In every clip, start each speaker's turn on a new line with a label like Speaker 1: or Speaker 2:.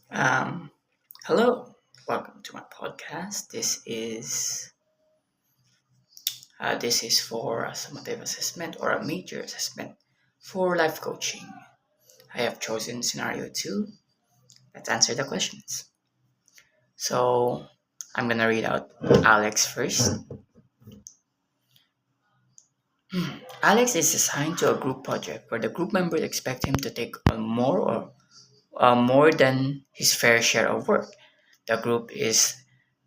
Speaker 1: Um, Hello, welcome to my podcast. This is for a summative assessment or a major assessment for life coaching. I have chosen scenario two. Let's answer the questions. So I'm gonna read out Alex first. Alex is assigned to a group project where the group members expect him to take on more than his fair share of work. The group is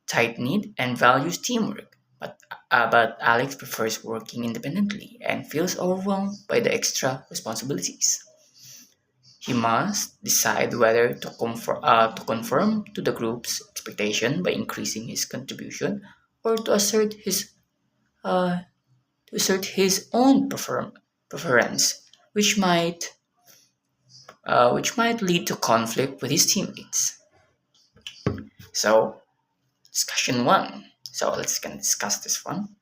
Speaker 1: tight knit and values teamwork, but Alex prefers working independently and feels overwhelmed by the extra responsibilities. He must decide whether to conform to the group's expectation by increasing his contribution or uh, to assert his own preference, which might lead to conflict with his teammates. So, discussion one. So let's gonna discuss this one.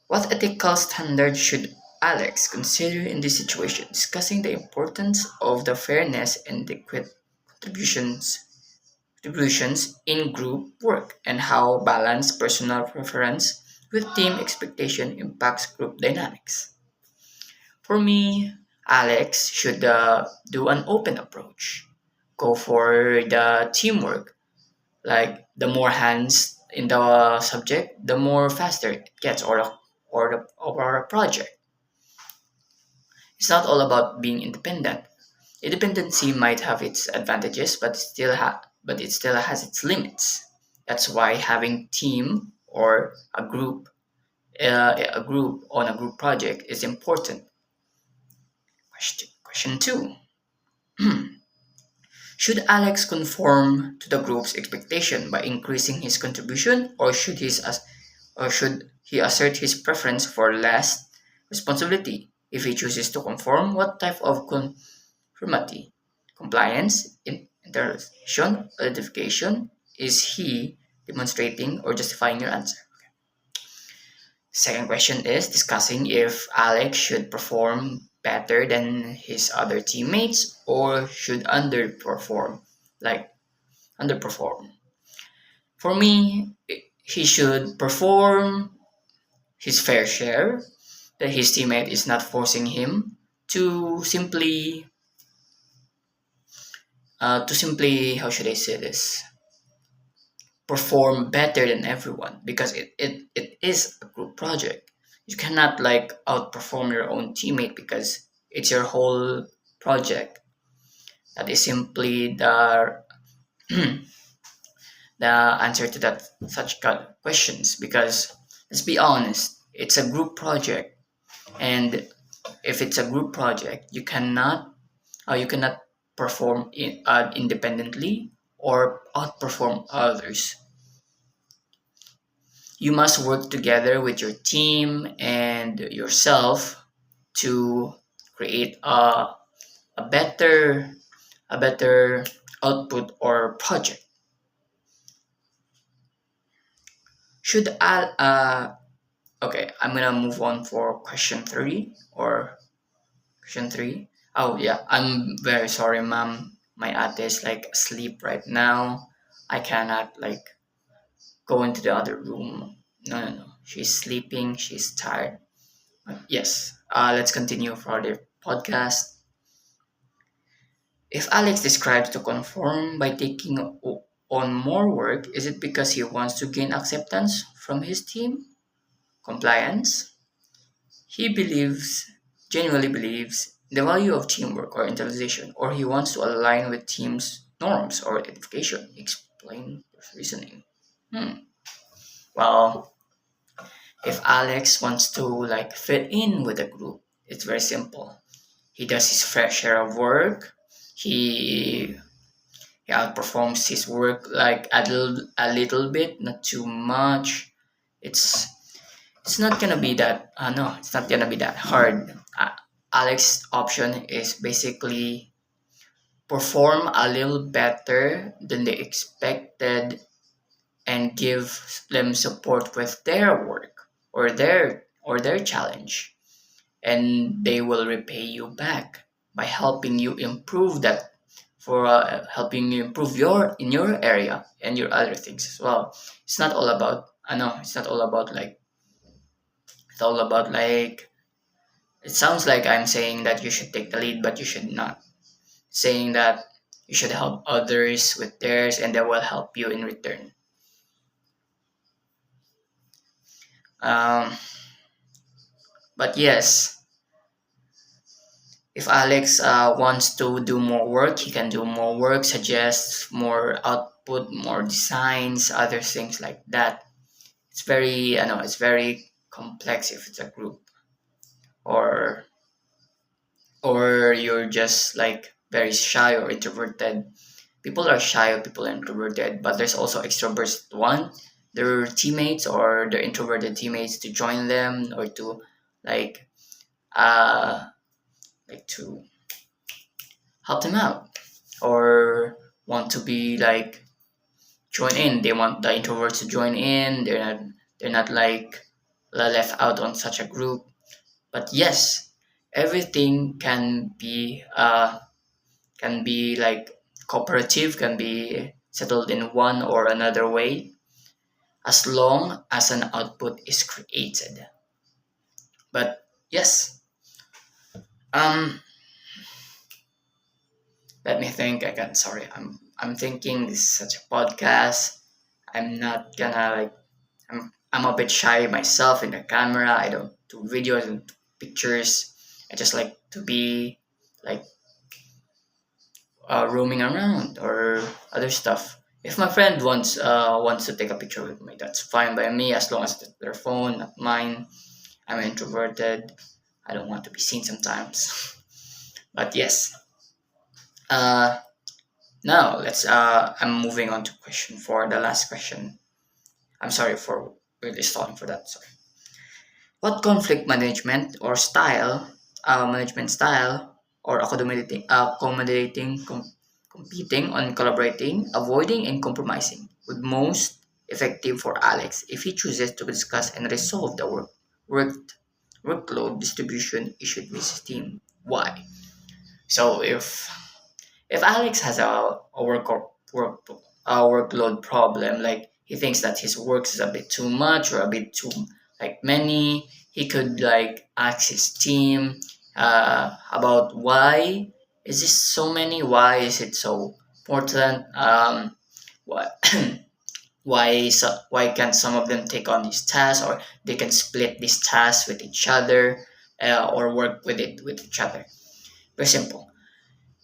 Speaker 1: What ethical standards should Alex consider in this situation? Discussing the importance of the fairness and adequate contributions in group work and how balanced personal preference with team expectation impacts group dynamics. For me, Alex should do an open approach. Go for the teamwork. Like the more hands in the subject, the more faster it gets, or a project. It's not all about being independent. Independency might have its advantages, but it still has its limits. That's why having team or a group on a group project is important. Question two: Should Alex conform to the group's expectation by increasing his contribution, or should he assert his preference for less responsibility? If he chooses to conform, what type of conformity, compliance, interrelation, identification is he demonstrating or justifying your answer? Second question is discussing if Alex should perform better than his other teammates or should like underperform. For me, he should perform his fair share, that his teammate is not forcing him to simply how should I say this, perform better than everyone because it is a group project. You cannot like outperform your own teammate because it's your whole project. That is simply the answer to that such questions because let's be honest, it's a group project, and if it's a group project you cannot perform independently or outperform others. You must work together with your team and yourself to create a better a better output or project. Should I Okay, I'm gonna move on for question three. Oh yeah, I'm very sorry, ma'am. My ate is like asleep right now. I cannot like go into the other room. No, no, no. She's sleeping. She's tired. Yes. Let's continue for the podcast. If Alex describes to conform by taking on more work, is it because he wants to gain acceptance from his team? Compliance? He genuinely believes, the value of teamwork or internalization, or he wants to align with team's norms or edification. Explain your reasoning. Hmm. Well, if Alex wants to like fit in with the group, it's very simple. He does his fair share of work. He he outperforms his work like a little bit, not too much. It's it's not gonna be that no, it's not gonna be that hard. Alex's option is basically perform a little better than they expected and give them support with their work or their challenge, and they will repay you back by helping you improve that helping you improve your in your area and your other things as well. It's not all about I know it's not all about like it's all about like it sounds like I'm saying that you should take the lead, but you should not. Saying that you should help others with theirs and they will help you in return. Um, but yes, if Alex wants to do more work, he can do more work, suggest more output, more designs, other things like that. It's very, I know, it's very complex if it's a group or you're just like very shy or introverted. People are shy or people are introverted, but there's also extroverts that want their teammates or their introverted teammates to join them or to like uh to help them out or want to be like join in. They want the introverts to join in. They're not like left out on such a group. But yes, everything can be like cooperative, can be settled in one or another way as long as an output is created. But yes, um, let me think again. Sorry, I'm thinking this is such a podcast. I'm not gonna like I'm a bit shy myself in the camera. I don't do videos and pictures. I just like to be like roaming around or other stuff. If my friend wants to take a picture with me, that's fine by me as long as it's their phone, not mine. I'm introverted. I don't want to be seen sometimes. But yes. Uh, Now let's. I'm moving on to question four, the last question. I'm sorry for really stalling for that. Sorry. What conflict management style, or competing on collaborating, avoiding, and compromising would most effective for Alex if he chooses to discuss and resolve the work workload distribution issue with his team? Why? So if Alex has a workload problem, like he thinks that his work is a bit too much or a bit too like many, he could like ask his team about why is this so many, why is it so important, what why can't some of them take on these tasks or they can split these tasks with each other or work with it with each other. Very simple.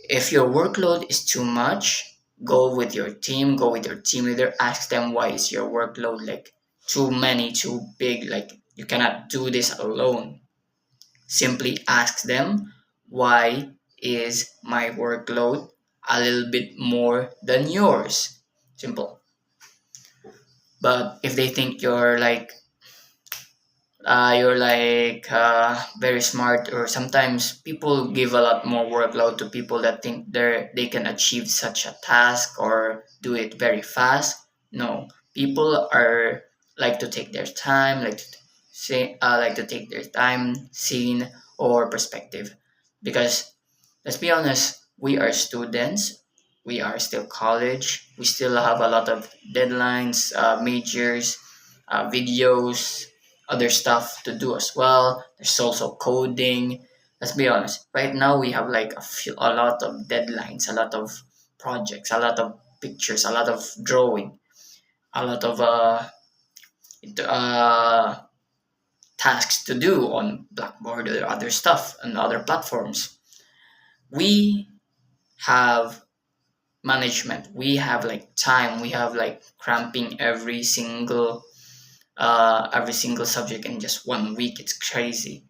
Speaker 1: If your workload is too much, go with your team leader, ask them why is your workload like too many, too big, like you cannot do this alone. Simply ask them why is my workload a little bit more than yours. Simple. But if they think you're like very smart or sometimes people give a lot more workload to people that think they can achieve such a task or do it very fast. No, people are like to take their time, like to take their time, scene or perspective, because let's be honest, we are students, we are still college, we still have a lot of deadlines, majors, videos, other stuff to do as well. There's also coding. Let's be honest. Right now we have like a lot of deadlines, a lot of projects, a lot of pictures, a lot of drawing, a lot of uh, tasks to do on Blackboard or other stuff and other platforms. We have management. We have like time. We have like cramping every single subject in just 1 week. It's crazy.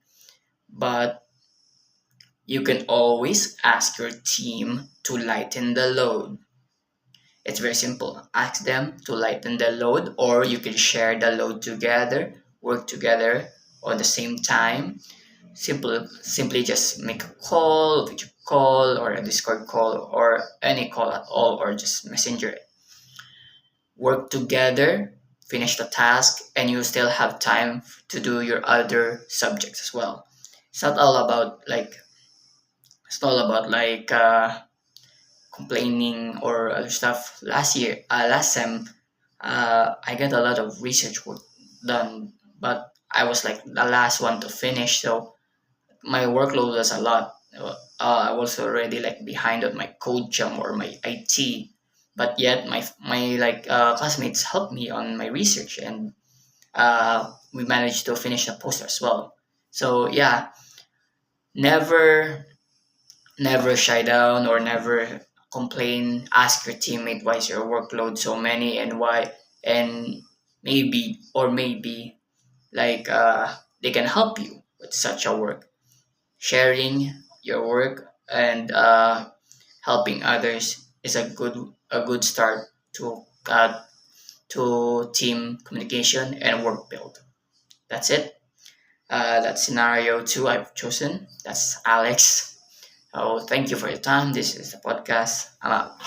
Speaker 1: But you can always ask your team to lighten the load. It's very simple. Ask them to lighten the load, or you can share the load together, work together on the same time. Simply just make a call, video call, or a Discord call, or any call at all, or just messenger. Work together, finish the task, and you still have time to do your other subjects as well. It's not all about like it's not all about like complaining or other stuff last sem, I got a lot of research work done, but I was like the last one to finish, so my workload was a lot. I was already like behind on my code jam or my IT, but yet my classmates helped me on my research, and we managed to finish the poster as well. So yeah, never never shy down or never complain. Ask your teammate why is your workload so many and why, and maybe they can help you with such a work. Sharing your work and helping others is a good start to team communication and work build. That's it. That's scenario two I've chosen. That's Alex. So thank you for your time. This is the podcast. I'm out.